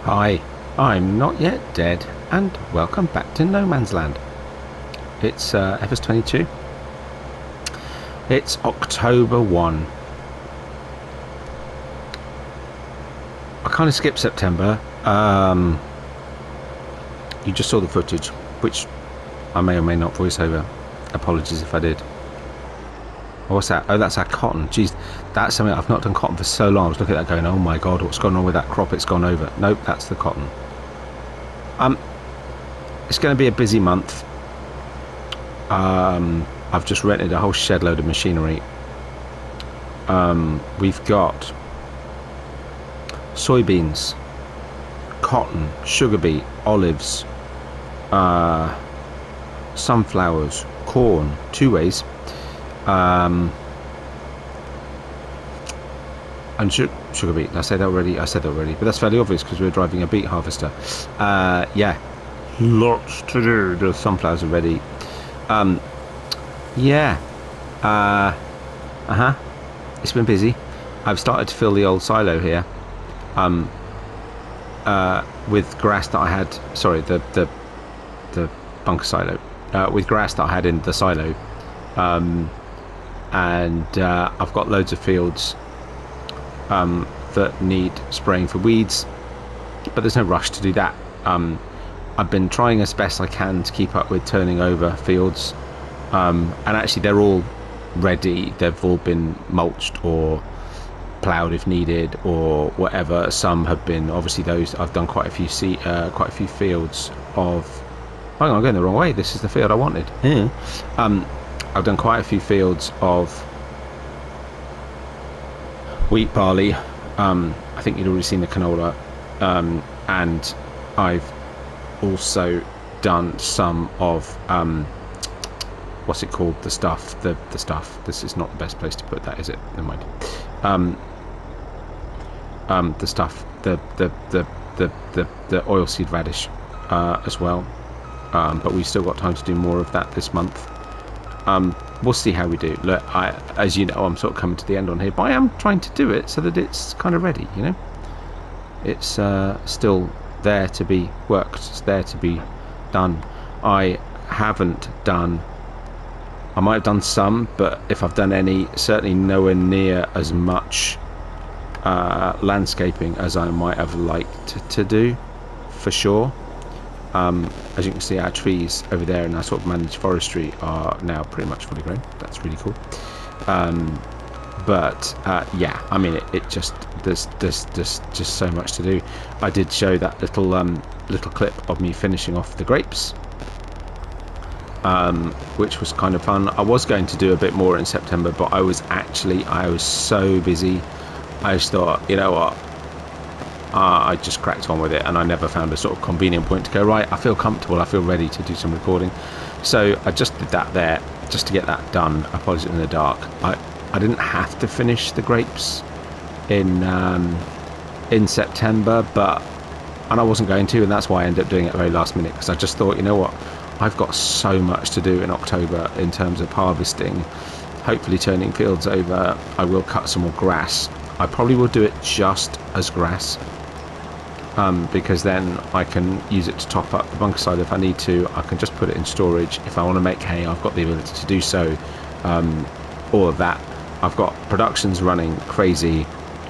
Hi, I'm not yet dead, and welcome back to No Man's Land. It's FS22. It's October 1. I kind of skipped September. You just saw the footage, which I may or may not voice over. Apologies if I did. What's that? Oh, that's our cotton. Jeez, that's something I've not done cotton for so long. I was looking at that going, oh my god, what's going on with that crop? It's gone over. Nope, that's the cotton. It's going to be a busy month. I've just rented a whole shed load of machinery. We've got soybeans, cotton, sugar beet, olives, sunflowers, corn, two ways, and sugar beet. I said that already, but that's fairly obvious because we're driving a beet harvester. Yeah, lots to do. The sunflowers are ready. Yeah. It's been busy. I've started to fill the old silo here. With grass that I had. Sorry, the bunker silo. With grass that I had in the silo. And I've got loads of fields that need spraying for weeds, but there's no rush to do that. I've been trying as best I can to keep up with turning over fields, and actually they're all ready. They've all been mulched or ploughed if needed or whatever. Some have been, obviously those I've done quite a few fields of. Hang on, I'm going the wrong way. This is the field I wanted. I've done quite a few fields of wheat, barley. I think you'd already seen the canola, and I've also done some of what's it called, the stuff, the stuff. This is not the best place to put that, is it? Never mind. The stuff, the oilseed radish as well, but we've still got time to do more of that this month. We'll see how we do. Look, as you know, I'm sort of coming to the end on here, but I am trying to do it so that it's kind of ready, you know. It's still there to be worked. It's there to be done. I haven't done. I might have done some, but if I've done any, certainly nowhere near as much landscaping as I might have liked to do, for sure. As you can see, our trees over there in our sort of managed forestry are now pretty much fully grown. That's really cool. But yeah, I mean, it just there's just so much to do. I did show that little clip of me finishing off the grapes, which was kind of fun. I was going to do a bit more in September, but I was so busy. I just thought, you know what, I just cracked on with it, and I never found a sort of convenient point to go, right, I feel comfortable, I feel ready to do some recording. So I just did that there, just to get that done. I polished it in the dark. I didn't have to finish the grapes in September, and I wasn't going to, and that's why I ended up doing it at the very last minute, because I just thought, you know what, I've got so much to do in October in terms of harvesting, hopefully turning fields over. I will cut some more grass. I probably will do it just as grass, because then I can use it to top up the bunker side if I need to. I can just put it in storage. If I want to make hay, I've got the ability to do so. All of that. I've got productions running crazy.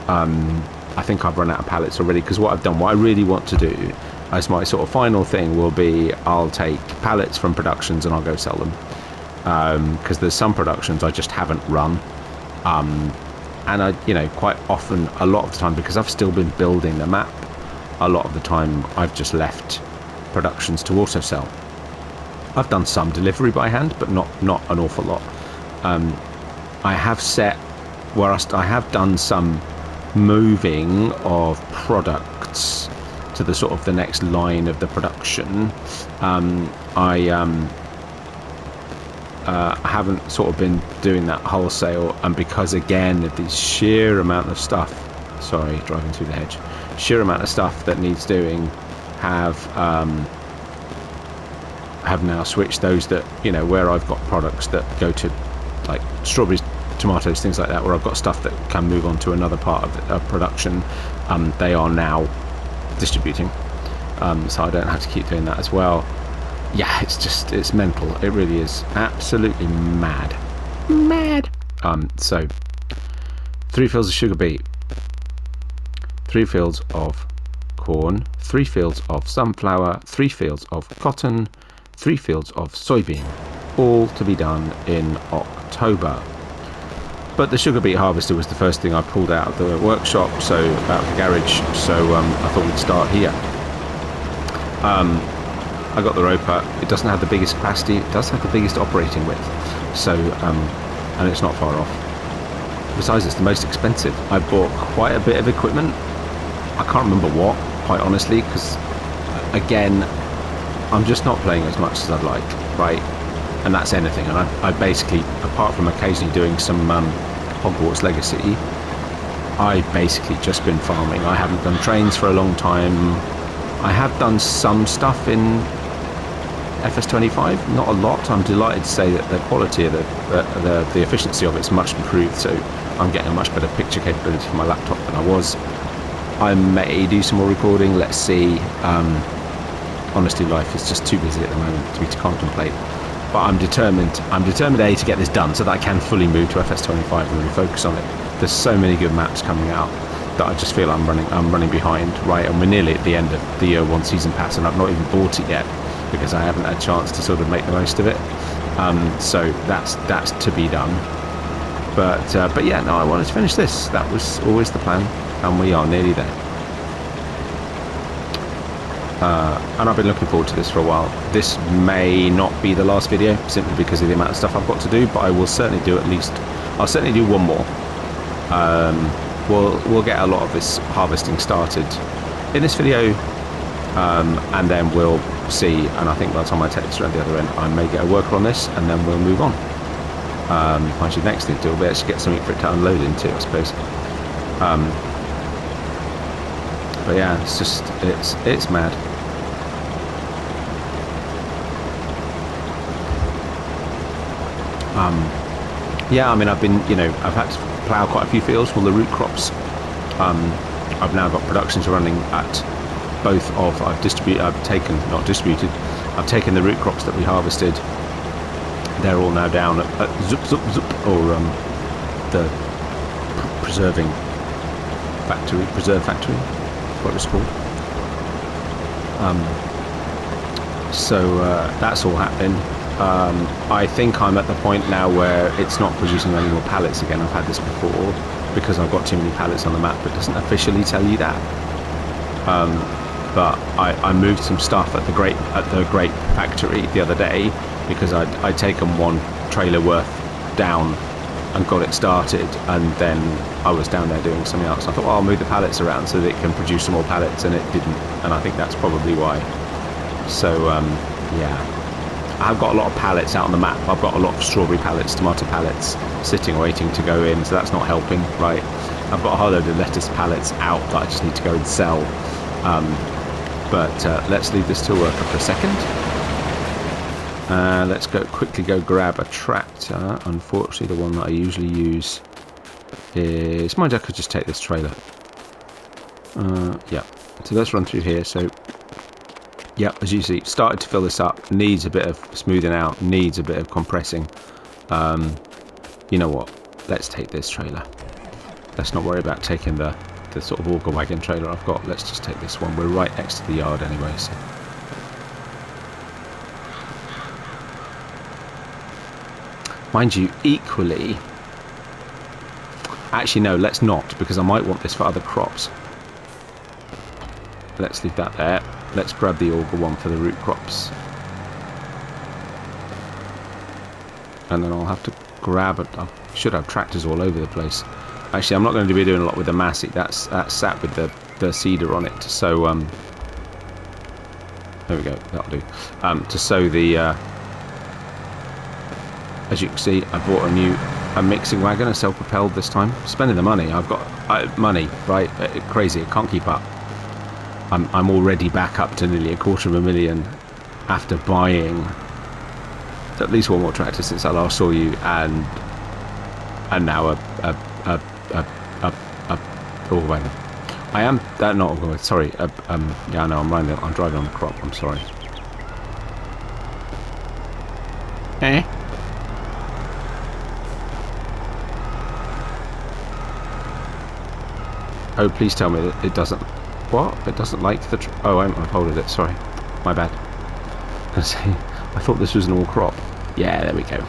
I think I've run out of pallets already, because what I really want to do as my sort of final thing will be, I'll take pallets from productions and I'll go sell them, because there's some productions I just haven't run, and I, you know, quite often, a lot of the time, because I've still been building the map, a lot of the time I've just left productions to auto sell. I've done some delivery by hand, but not an awful lot. I have set where I have done some moving of products to the sort of the next line of the production. I haven't sort of been doing that wholesale, and because again of the sheer amount of stuff, sorry, driving through the hedge, sheer amount of stuff that needs doing, have now switched those that, you know, where I've got products that go to like strawberries, tomatoes, things like that, where I've got stuff that can move on to another part of production. They are now distributing, so I don't have to keep doing that as well. Yeah, it's mental. It really is absolutely mad. So 3 fields of sugar beet, 3 fields of corn, 3 fields of sunflower, 3 fields of cotton, 3 fields of soybean, all to be done in October. But the sugar beet harvester was the first thing I pulled out of the workshop, so out of the garage, so I thought we'd start here. I got the roper. It doesn't have the biggest capacity, it does have the biggest operating width, so and it's not far off. Besides, it's the most expensive. I bought quite a bit of equipment. I can't remember what, quite honestly, because again, I'm just not playing as much as I'd like, right? And that's anything. And I basically, apart from occasionally doing some Hogwarts Legacy, I've basically just been farming. I haven't done trains for a long time. I have done some stuff in FS25, not a lot. I'm delighted to say that the quality of the efficiency of it's much improved, so I'm getting a much better picture capability for my laptop than I was. I may do some more recording, let's see. Honestly, life is just too busy at the moment to contemplate. But I'm determined A, to get this done so that I can fully move to FS25 and really focus on it. There's so many good maps coming out that I just feel I'm running behind, right? And we're nearly at the end of the year 1 season pass, and I've not even bought it yet because I haven't had a chance to sort of make the most of it. So that's to be done. But yeah, no, I wanted to finish this. That was always the plan, and we are nearly there. And I've been looking forward to this for a while. This may not be the last video simply because of the amount of stuff I've got to do, but I will certainly do I'll certainly do one more. We'll get a lot of this harvesting started in this video, and then we'll see, and I think by the time I take this around the other end, I may get a worker on this, and then we'll move on. Actually, next thing to do will be actually get something for it to unload into, I suppose. But yeah, it's mad. Yeah, I mean, I've had to plough quite a few fields for the root crops. I've now got productions running at both of, I've taken the root crops that we harvested. They're all now down at Zup, or the preserve factory, what it's called. So that's all happening. I think I'm at the point now where it's not producing any more pallets again. I've had this before because I've got too many pallets on the map, but it doesn't officially tell you that. But I moved some stuff at the grape factory the other day because I'd taken one trailer worth down and got it started, and then I was down there doing something else. I thought, well, I'll move the pallets around so that it can produce some more pallets, and it didn't, and I think that's probably why. So yeah, I've got a lot of pallets out on the map. I've got a lot of strawberry pallets, tomato pallets sitting waiting to go in, so that's not helping, right? I've got a whole load of lettuce pallets out that I just need to go and sell. But let's leave this tool worker for a second. Let's quickly go grab a tractor. Unfortunately, the one that I usually use is... Mind you, I could just take this trailer. Yeah, so let's run through here. So, yeah, as you see, started to fill this up. Needs a bit of smoothing out. Needs a bit of compressing. You know what? Let's take this trailer. Let's not worry about taking the sort of auger wagon trailer I've got. Let's just take this one. We're right next to the yard anyway, so... Mind you, equally... Actually, no, let's not, because I might want this for other crops. Let's leave that there. Let's grab the auger one for the root crops. And then I'll have to grab it. I should have tractors all over the place. Actually, I'm not going to be doing a lot with the Massey. That's sat with the seeder on it. So, there we go. That'll do. To sow the... as you can see, I bought a mixing wagon, a self-propelled this time. Spending the money. I've got money, right? Crazy. I can't keep up. I'm already back up to nearly $250,000 after buying at least one more tractor since I last saw you, and now a auger wagon. I am not. Sorry. Yeah, no, I'm driving on the crop. I'm sorry. Eh? Oh, please tell me that it doesn't. What? It doesn't like the. Oh, I've holded it. Sorry, my bad. I was gonna say, I thought this was an all crop. Yeah, there we go.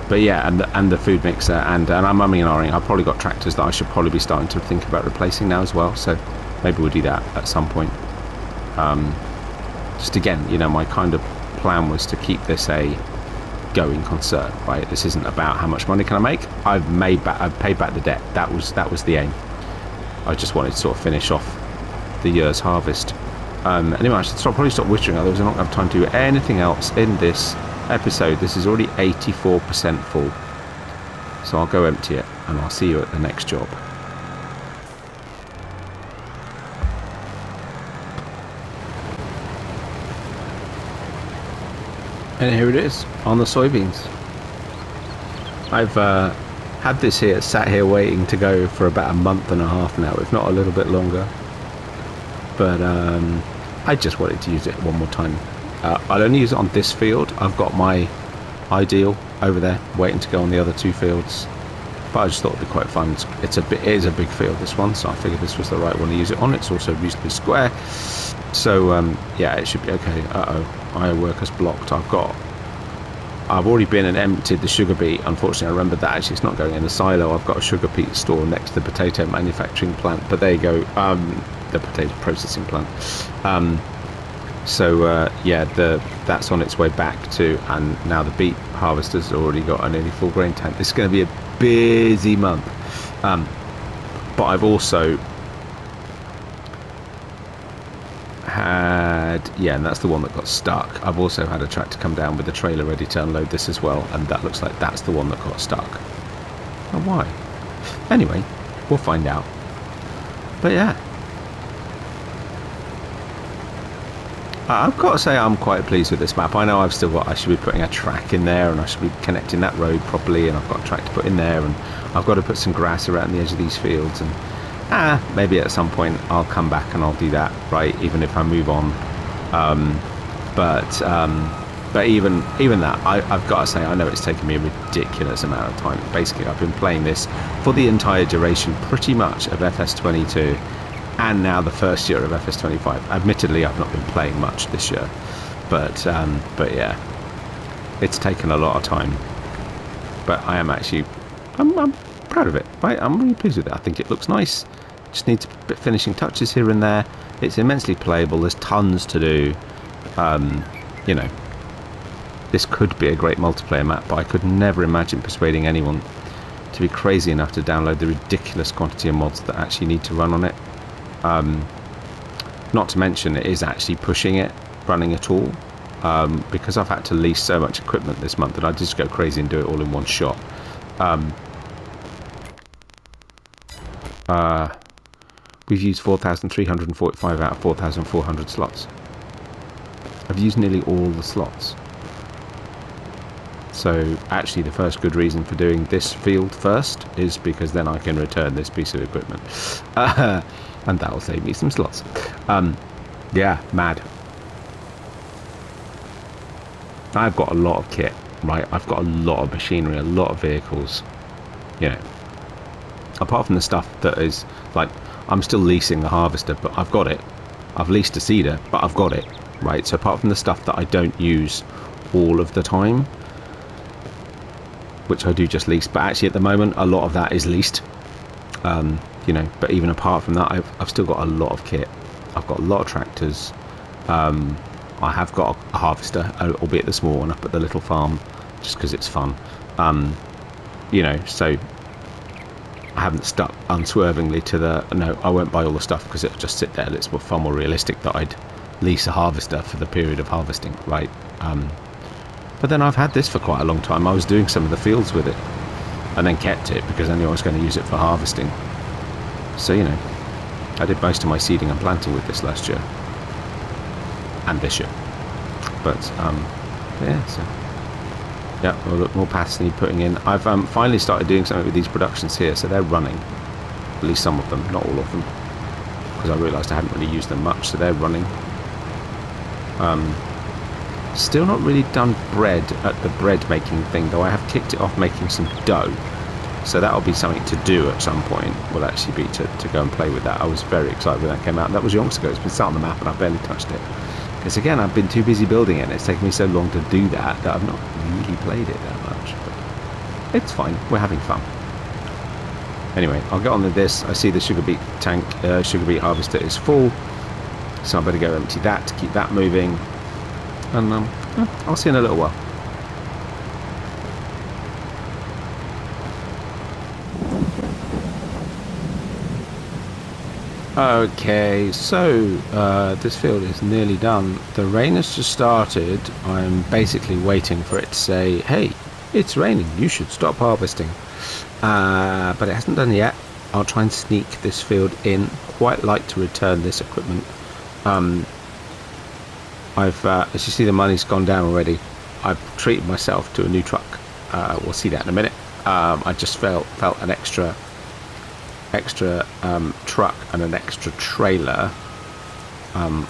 But yeah, and the food mixer and I'm umming and ahhing. I've probably got tractors that I should probably be starting to think about replacing now as well. So maybe we'll do that at some point. Just again, you know, my kind of plan was to keep this a going concern, right? This isn't about how much money can I make. I've paid back the debt. That was the aim. I just wanted to sort of finish off the year's harvest. Anyway, I should probably stop whittering, otherwise I'm not going to have time to do anything else in this episode. This is already 84% full, so I'll go empty it and I'll see you at the next job. And here it is on the soybeans. I've had this here, sat here waiting to go for about a month and a half now, if not a little bit longer. But I just wanted to use it one more time. I'll only use it on this field. I've got my ideal over there waiting to go on the other two fields. But I just thought it'd be quite fun. It is a big field, this one, so I figured this was the right one to use it on. It's also reasonably square. So yeah, it should be okay. IO workers blocked. I've already been and emptied the sugar beet. Unfortunately, I remembered that actually it's not going in the silo. I've got a sugar beet store next to the potato manufacturing plant. But there you go, the potato processing plant. Yeah, that's on its way back to, and now the beet harvester's already got a nearly full grain tank. This is going to be a busy month. But I've also had, yeah, and that's the one that got stuck. I've also had a tractor come down with a trailer ready to unload this as well, and that looks like that's the one that got stuck. Oh, why? Anyway, we'll find out. But yeah, I've got to say I'm quite pleased with this map. I know I should be putting a track in there, and I should be connecting that road properly, and I've got a track to put in there, and I've got to put some grass around the edge of these fields, and maybe at some point I'll come back and I'll do that, right, even if I move on. But even that, I've got to say, I know it's taken me a ridiculous amount of time. Basically, I've been playing this for the entire duration, pretty much, of FS22, and now the first year of FS25. Admittedly, I've not been playing much this year, but yeah, it's taken a lot of time. But I am actually, I'm proud of it, right? I'm really pleased with it. I think it looks nice. Just needs a bit finishing touches here and there. It's immensely playable. There's tons to do. You know, this could be a great multiplayer map, but I could never imagine persuading anyone to be crazy enough to download the ridiculous quantity of mods that actually need to run on it. Not to mention it is actually pushing it, running at all, because I've had to lease so much equipment this month that I just go crazy and do it all in one shot. We've used 4,345 out of 4,400 slots. I've used nearly all the slots. So actually the first good reason for doing this field first is because then I can return this piece of equipment. And that will save me some slots. Yeah, mad. I've got a lot of kit, right? I've got a lot of machinery, a lot of vehicles. You know, apart from the stuff that is, like, I'm still leasing the harvester, but I've got it. I've leased a seeder, but I've got it, right? So apart from the stuff that I don't use all of the time, which I do just lease, but actually at the moment a lot of that is leased. You know, but even apart from that, I've still got a lot of kit. I've got a lot of tractors. I have got a harvester, albeit the small one, up at the little farm, just because it's fun. You know, so I haven't stuck unswervingly to the, no, I won't buy all the stuff because it'll just sit there. It's far more realistic that I'd lease a harvester for the period of harvesting, right? But then I've had this for quite a long time. I was doing some of the fields with it and then kept it because I knew I was going to use it for harvesting. So, you know, I did most of my seeding and planting with this last year and this year. But yeah, so Yeah, well, look, more paths need putting in. I've finally started doing something with these productions here, so they're running. At least some of them, not all of them, because I realised I hadn't really used them much, so they're running. Still not really done bread at the bread making thing, though I have kicked it off making some dough. So that'll be something to do at some point, will actually be to go and play with that. I was very excited when that came out. That was yonks ago. It's been sat on the map and I barely touched it. Because again, I've been too busy building it and it's taken me so long to do that I've not really played it that much. But it's fine. We're having fun. Anyway, I'll get on with this. I see the sugar beet tank, sugar beet harvester is full. So I better go empty that to keep that moving. And I'll see you in a little while. Okay, so this field is nearly done. The rain has just started. I'm basically waiting for it to say, hey, it's raining, you should stop harvesting. But it hasn't done yet. I'll try and sneak this field in. Quite like to return this equipment. As you see, the money's gone down already. I've treated myself to a new truck. We'll see that in a minute. I just felt an extra truck and an extra trailer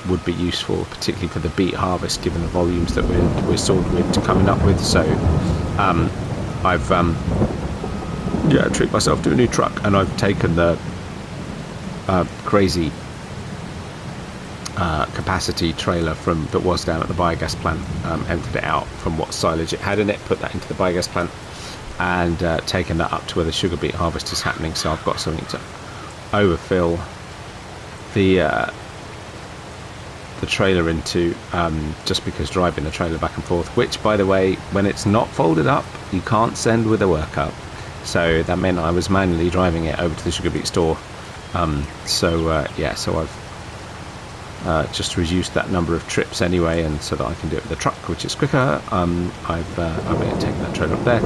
would be useful, particularly for the beet harvest, given the volumes that we're sort of coming up with. So I've treated myself to a new truck, and I've taken the crazy capacity trailer that was down at the biogas plant, emptied it out from what silage it had in it, put that into the biogas plant, and taken that up to where the sugar beet harvest is happening. So I've got something to overfill the trailer into, just because driving the trailer back and forth, which, by the way, when it's not folded up, you can't send with a workup. So that meant I was manually driving it over to the sugar beet store. So I've just reduced that number of trips anyway, and so that I can do it with the truck, which is quicker. I've taken that trailer up there.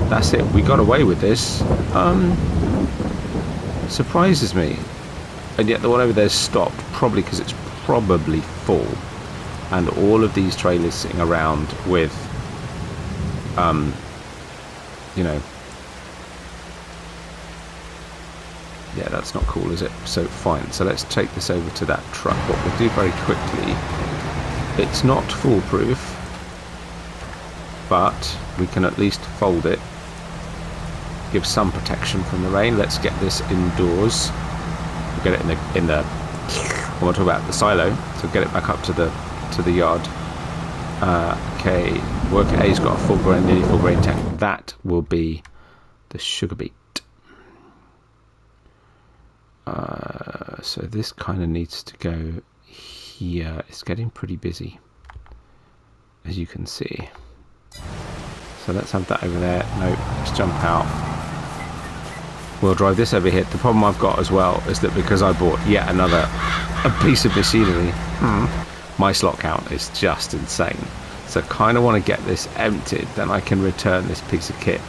That's it. We got away with this. Surprises me, and yet the one over there stopped, probably because it's probably full, and all of these trailers sitting around with, yeah, that's not cool, is it? So fine, so let's take this over to that truck. What we'll do very quickly, it's not foolproof, but we can at least fold it, give some protection from the rain. Let's get this indoors. We'll get it in the I want to talk about the silo, so get it back up to the yard. Okay, worker A's got a nearly full grain tank. That will be the sugar beet. So this kind of needs to go here. It's getting pretty busy, as you can see. So let's have that over there. No, let's jump out. We'll drive this over here. The problem I've got as well is that because I bought yet another piece of machinery, my slot count is just insane. So I kind of want to get this emptied, then I can return this piece of kit.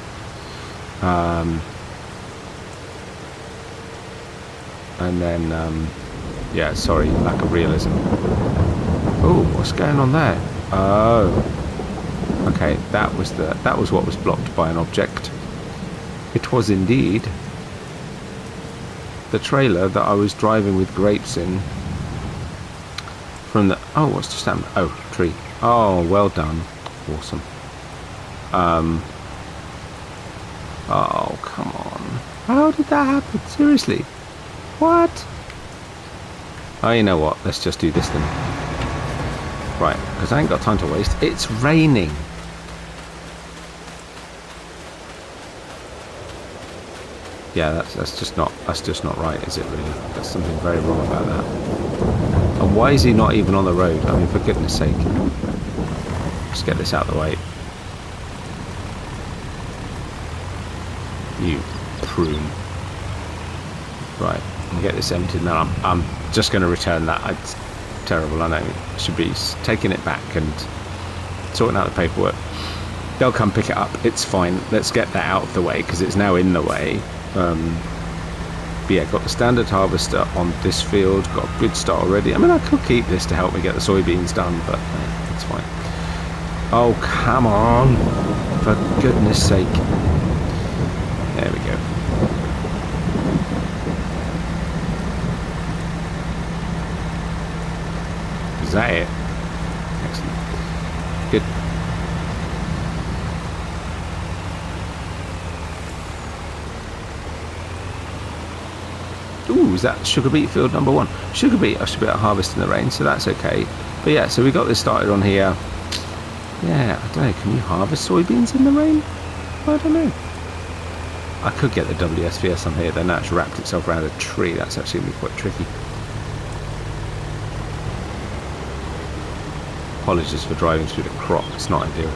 And then, yeah, sorry, lack of realism. Oh, what's going on there? Oh, okay, that was what was blocked by an object. It was indeed the trailer that I was driving with grapes in from the... Oh, what's just happened? Oh, tree. Oh, well done. Awesome. Oh, come on. How did that happen? Seriously? What? Oh, you know what? Let's just do this then. Right, because I ain't got time to waste. It's raining. Yeah, that's just not right, is it really? There's something very wrong about that. And why is he not even on the road? I mean, for goodness sake. Let's get this out of the way. You prune. Right, and get this emptied now. I'm just going to return that. It's terrible, I know. I should be taking it back and sorting out the paperwork. They'll come pick it up. It's fine. Let's get that out of the way because it's now in the way. But yeah, got the standard harvester on this field. Got a good start already. I mean, I could keep this to help me get the soybeans done, but it's fine. Oh, come on. For goodness sake. There we go. Is that it? Excellent. Good. Ooh, is that sugar beet field number 1? Sugar beet I should be able to harvest in the rain, so that's okay. But yeah, so we got this started on here. Yeah, I don't know, can you harvest soybeans in the rain? I don't know. I could get the WSVS on here, then that's wrapped itself around a tree. That's actually going to be quite tricky. Apologies for driving through the crop, it's not ideal.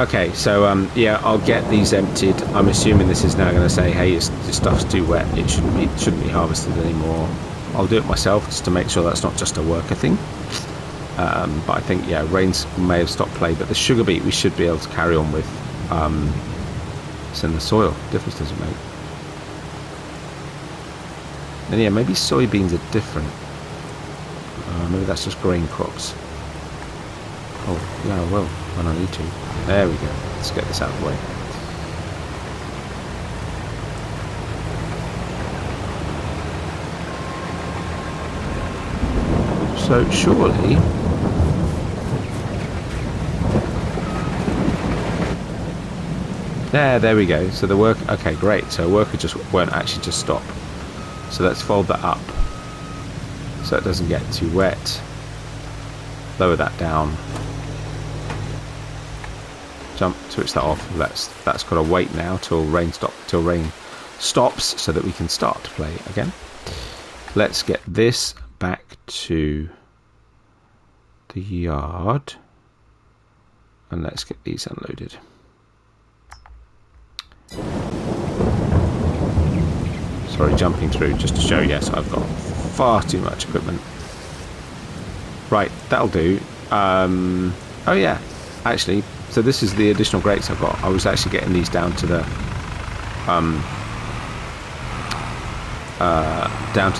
Okay, so yeah, I'll get these emptied. I'm assuming this is now going to say, hey, your stuff's too wet, it shouldn't be harvested anymore. I'll do it myself just to make sure that's not just a worker thing. But I think, yeah, rains may have stopped play, but the sugar beet we should be able to carry on with. It's in the soil, difference doesn't make. And yeah, maybe soybeans are different. Maybe that's just grain crops. Oh, yeah, I will when I need to. There we go. Let's get this out of the way. So surely there we go. So the work, okay, great. So a worker just won't actually just stop. So let's fold that up so it doesn't get too wet. Lower that down. Switch that off. That's got to wait now till rain stops so that we can start to play again. Let's get this back to the yard and let's get these unloaded. Sorry, jumping through just to show, yes, I've got far too much equipment. Right, that'll do. Oh yeah, actually, so this is the additional grates I've got. I was actually getting these down to the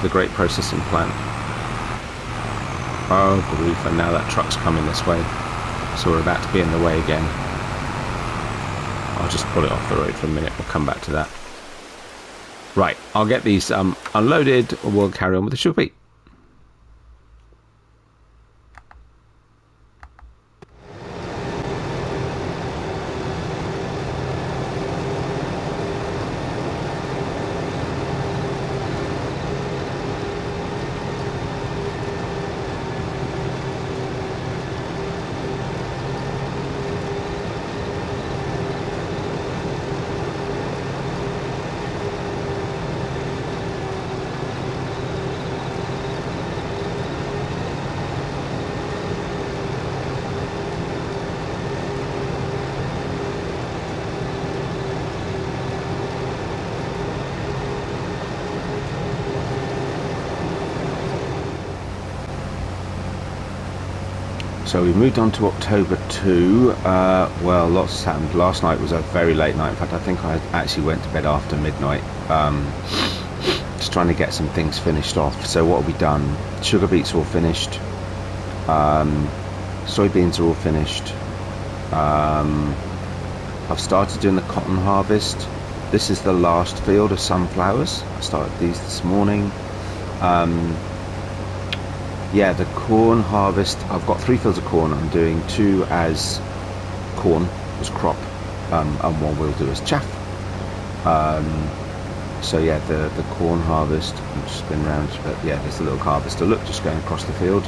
grate processing plant. Oh grief, and now that truck's coming this way, so we're about to be in the way again. I'll just pull it off the road for a minute, we'll come back to that. Right, I'll get these unloaded, we'll carry on with the sugar beet. So we moved on to October 2. Well, lots happened. Last night was a very late night. In fact, I think I actually went to bed after midnight. Just trying to get some things finished off. So what have we done? Sugar beets all finished. Soybeans are all finished. I've started doing the cotton harvest. This is the last field of sunflowers. I started these this morning. Yeah, the corn harvest, I've got 3 fields of corn. I'm doing 2 as corn, as crop, and 1 we'll do as chaff. So yeah, the corn harvest, I'm just spin around, but yeah, there's a little harvester, look, just going across the field.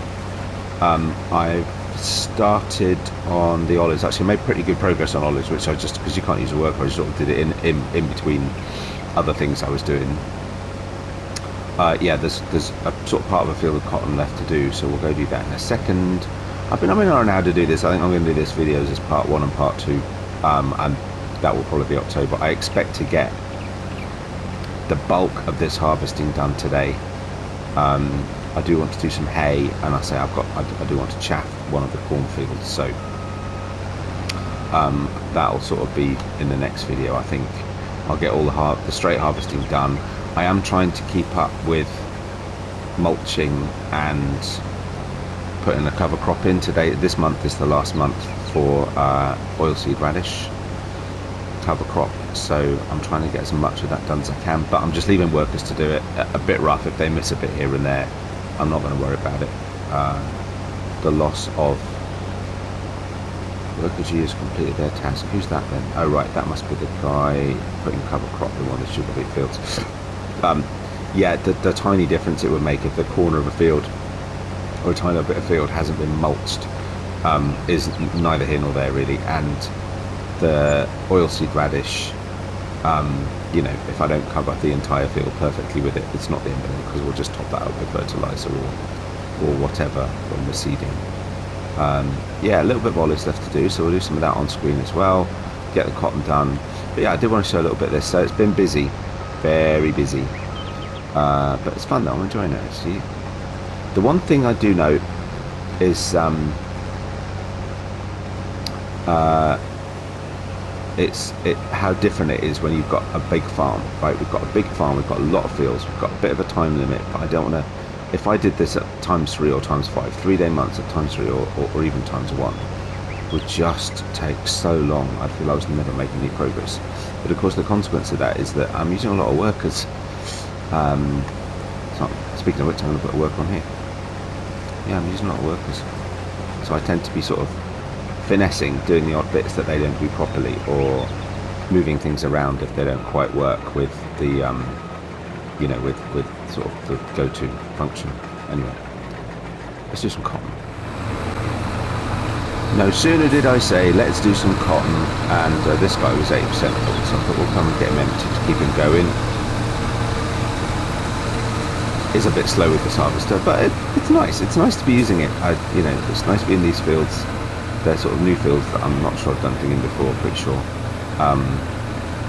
I've started on the olives. Actually made pretty good progress on olives, which I just, because you can't use a worker, I just sort of did it in between other things I was doing. Yeah, there's a sort of part of a field of cotton left to do, so we'll go do that in a second. I've been on how to do this. I think I'm going to do this videos as part 1 and part 2, and that will probably be October. I expect to get the bulk of this harvesting done today. I do want to do some hay, and I do want to chaff one of the cornfields, so that'll sort of be in the next video. I think I'll get all the straight harvesting done. I am trying to keep up with mulching and putting a cover crop in today. This month is the last month for oilseed radish cover crop, so I'm trying to get as much of that done as I can, but I'm just leaving workers to do it. A bit rough if they miss a bit here and there. I'm not going to worry about it. The loss of workers years completed their task. Who's that then? Oh right, that must be the guy putting cover crop in one of the sugar beet fields. Yeah, the tiny difference it would make if the corner of a field or a tiny bit of field hasn't been mulched is neither here nor there really. And the oilseed radish, you know, if I don't cover the entire field perfectly with it, it's not the end of it, because we'll just top that up with fertilizer or whatever when we're seeding. Yeah, a little bit of olives left to do, so we'll do some of that on screen as well, get the cotton done. But yeah, I did want to show a little bit of this. So it's been busy, very busy, but it's fun though. I'm enjoying it. See, the one thing I do note is how different it is when you've got a big farm, right? We've got a big farm, we've got a lot of fields, we've got a bit of a time limit, but I don't want to, if I did this at ×3 or ×5, 3-day months at ×3 or even ×1, would just take so long. I feel I was never making any progress. But of course the consequence of that is that I'm using a lot of workers. So speaking of which, I'm going to put a work on here. Yeah, I'm using a lot of workers. So I tend to be sort of finessing, doing the odd bits that they don't do properly, or moving things around if they don't quite work with the you know, with sort of the go-to function. Anyway, let's do some cotton. No sooner did I say let's do some cotton, and this guy was 80% full, so I thought we'll come and get him empty to keep him going. It's a bit slow with this harvester, but it's nice. It's nice to be using it. You know, it's nice to be in these fields. They're sort of new fields that I'm not sure I've done anything in before, pretty sure.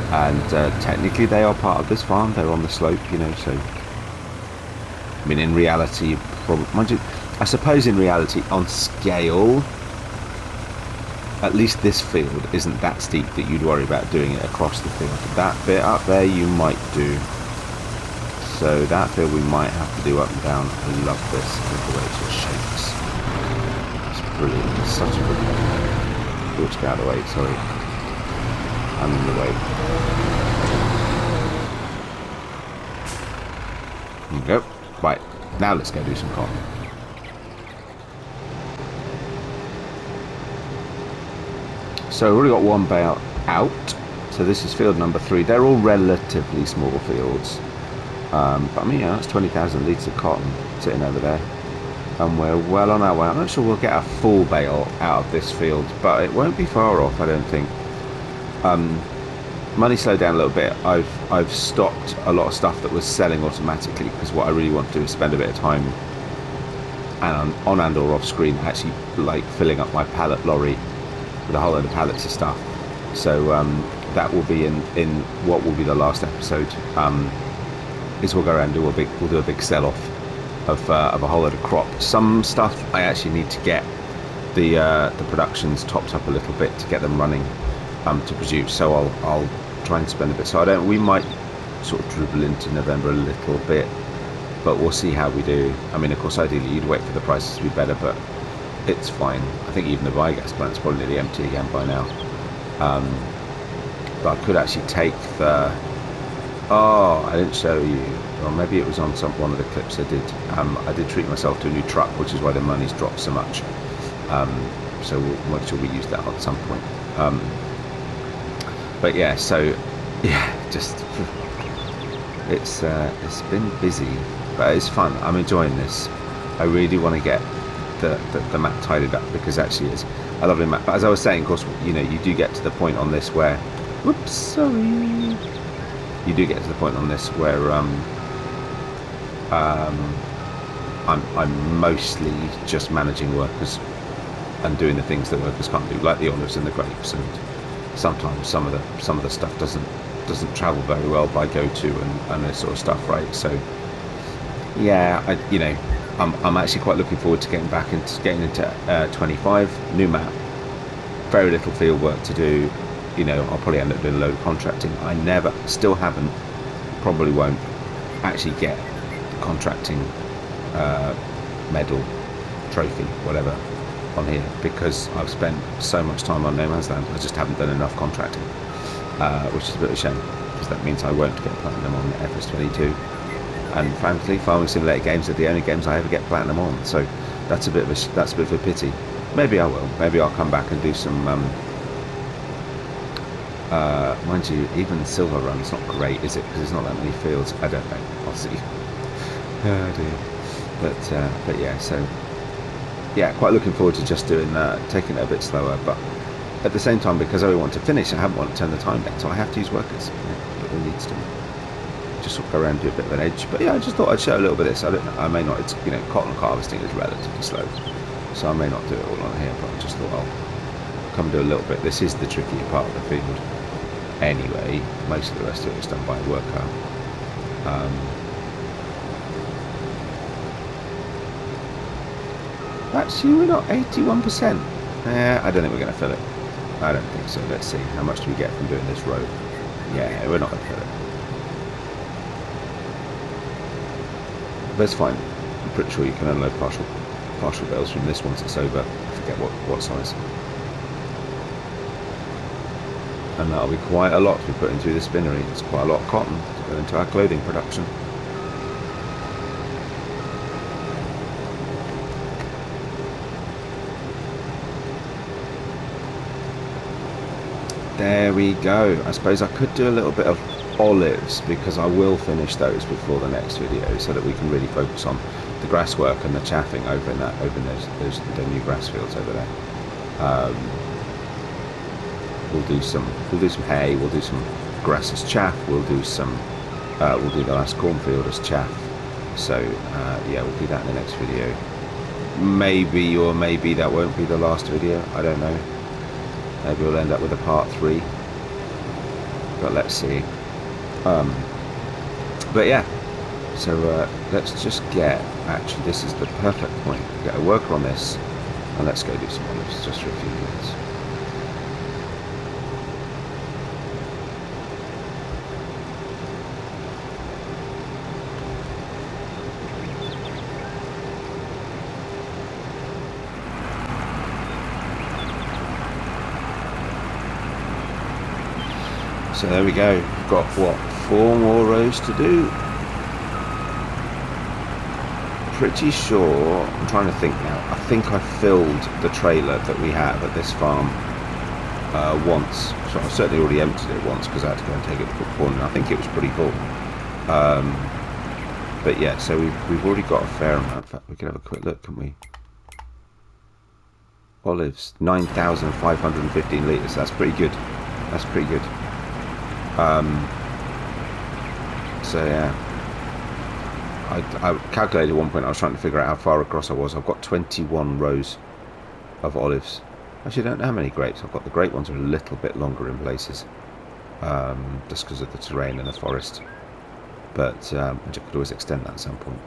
And technically they are part of this farm. They're on the slope, you know, so I mean, in reality, probably, I suppose in reality, on scale, at least this field isn't that steep that you'd worry about doing it across the field. That bit up there you might do. So that field we might have to do up and down. I love this, the way it sort of shapes. Brilliant, it's such a good one. George, get out of the way, sorry. I'm in the way. There you go. Right, now let's go do some cotton. So we've already got one bale out. So this is field number 3. They're all relatively small fields. But I mean, yeah, that's 20,000 litres of cotton sitting over there. And we're well on our way. I'm not sure we'll get a full bale out of this field, but it won't be far off, I don't think. Money slowed down a little bit. I've stopped a lot of stuff that was selling automatically, because what I really want to do is spend a bit of time and on and or off screen actually like filling up my pallet lorry with a whole load of pallets of stuff. So that will be in what will be the last episode. Is we'll go around and we'll do a big sell-off of a whole load of crop. Some stuff I actually need to get the productions topped up a little bit to get them running to produce. So I'll try and spend a bit. So we might sort of dribble into November a little bit, but we'll see how we do. I mean, of course, ideally you'd wait for the prices to be better, but it's fine. I think even the biogas plant's probably nearly empty again by now. But I could actually take the... Oh, I didn't show you. Or maybe it was on one of the clips I did. I did treat myself to a new truck, which is why the money's dropped so much. So we'll make sure we use that at some point. But yeah, so yeah, just it's been busy, but it's fun. I'm enjoying this. I really want to get the map tidied up, because actually it's a lovely map. But as I was saying, of course, you know, you do get to the point on this where, whoops, sorry. You do get to the point on this where I'm mostly just managing workers and doing the things that workers can't do, like the olives and the grapes, and sometimes some of the stuff doesn't travel very well by go-to and this sort of stuff, right? So yeah, I'm actually quite looking forward to getting into 25, new map, very little field work to do. You know, I'll probably end up doing a load of contracting. I still haven't, probably won't actually get the contracting medal trophy, whatever, on here, because I've spent so much time on No Man's Land. I just haven't done enough contracting, which is a bit of a shame, because that means I won't get platinum on FS22. And frankly, Farming Simulator games are the only games I ever get platinum on, so that's a bit of a pity. Maybe I will. Maybe I'll come back and do some. Mind you, even Silver Run's not great, is it? Because there's not that many fields. I don't know. I'll see. Oh dear. But yeah. So yeah, quite looking forward to just doing that, taking it a bit slower. But at the same time, because I want to finish, I haven't want to turn the time down, so I have to use workers. Yeah, but we need to just sort of go around and do a bit of an edge. But yeah, I just thought I'd show a little bit of this. I don't know. I may not. It's, you know, cotton harvesting is relatively slow, so I may not do it all on here. But I just thought I'll come do a little bit. This is the trickier part of the field. Anyway, most of the rest of it is done by a worker. Actually, we're not 81%. I don't think we're going to fill it. I don't think so. Let's see. How much do we get from doing this road? Yeah, we're not going to fill it. But it's fine. I'm pretty sure you can unload partial bales from this once it's over. I forget what size. And that'll be quite a lot to be put into the spinnery. It's quite a lot of cotton to go into our clothing production. There we go. I suppose I could do a little bit of olives, because I will finish those before the next video, so that we can really focus on the grass work and the chaffing over in the new grass fields over there. We'll do some hay. We'll do some grass as chaff. We'll do the last cornfield as chaff. So yeah, we'll do that in the next video. Maybe or maybe that won't be the last video. I don't know. Maybe we'll end up with a part 3. But let's see. But yeah. So let's just get. Actually, this is the perfect point. Get a worker on this, and let's go do some olives just for a few minutes. So there we go. We've got, what, 4 more rows to do? Pretty sure, I'm trying to think now, I think I filled the trailer that we have at this farm once. So I've certainly already emptied it once, because I had to go and take it to put corn, and I think it was pretty full. But yeah, so we've already got a fair amount. In fact, we can have a quick look, can we? Olives, 9,515 litres, that's pretty good. That's pretty good. So yeah, I calculated at one point. I was trying to figure out how far across I was. I've got 21 rows of olives. Actually, I don't know how many grapes. I've got the grape ones are a little bit longer in places, just because of the terrain and the forest. But I could always extend that at some point.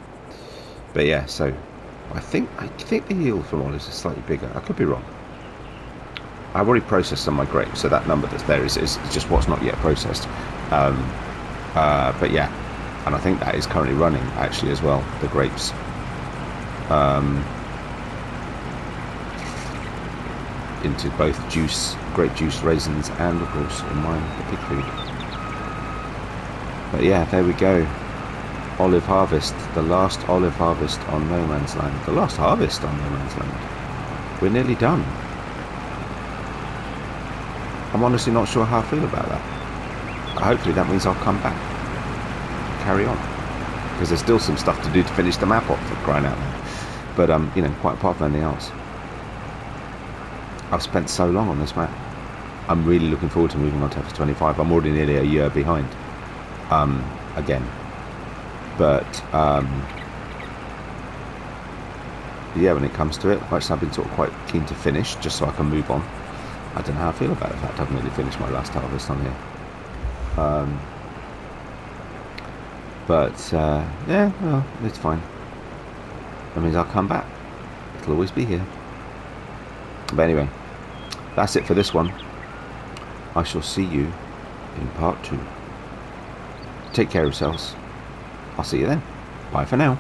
But yeah, so I think the yield from olives is slightly bigger. I could be wrong. I've already processed some of my grapes, so that number that's there is just what's not yet processed. But yeah, and I think that is currently running actually as well, the grapes. Into both grape juice, raisins, and of course in mine, the pig food. But yeah, there we go. Olive harvest, the last olive harvest on No Man's Land. The last harvest on No Man's Land. We're nearly done. I'm honestly not sure how I feel about that. Hopefully that means I'll come back and carry on, because there's still some stuff to do to finish the map off, for crying out loud. But you know, quite apart from anything else, I've spent so long on this map. I'm really looking forward to moving on to FS25. I'm already nearly a year behind again, but yeah, when it comes to it, actually I've been sort of quite keen to finish, just so I can move on. I don't know how I feel about the fact I haven't really finished my last harvest on here. But yeah, well, it's fine. That means I'll come back. It'll always be here. But anyway, that's it for this one. I shall see you in part 2. Take care of yourselves. I'll see you then. Bye for now.